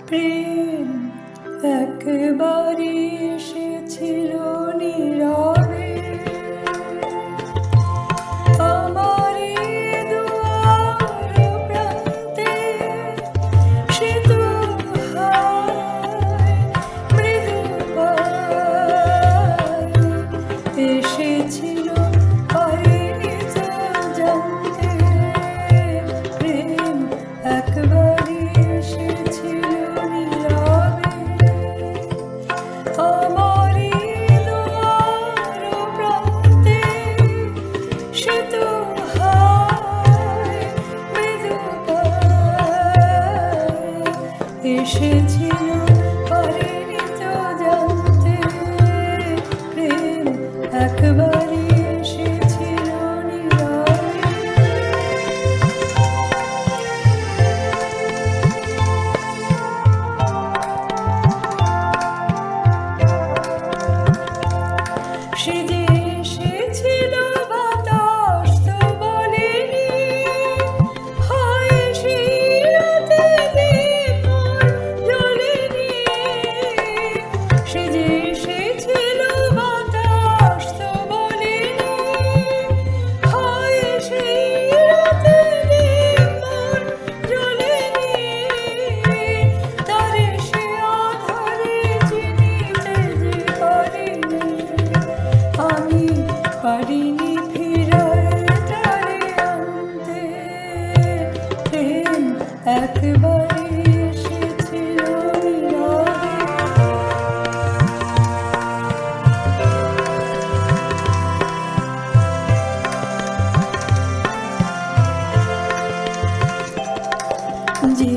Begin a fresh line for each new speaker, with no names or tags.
প্রেম একবারে এসেছিল নীরবে আমার দুয়ার প্রান্তে, সে তো হায় মৃদু পায়ে এসেছিল, পারিনি তো জানতে প্রেম একবারে এসেছিল নীরবে আমার দুয়ার প্রান্তে, সে তো হায় মৃদু পায়ে এসেছিল, পারিনি তো জানতে প্রেম একবারে এসেছিল নীরবে। সে যে এসেছিল বাতাস তো বলেনি, হয় সেই রাতে দীপ জ্বলেনি। সে যে এসেছিল বাতাস তো বলেনি, হয় সেই রাতে দীপ জ্বলেনি। তারে সে আধারে চিনিতে যে পারিনি, আমি পারিনি ফিরায় তারে আনতে প্রেম একবারে এসেছিল নীরবে। যে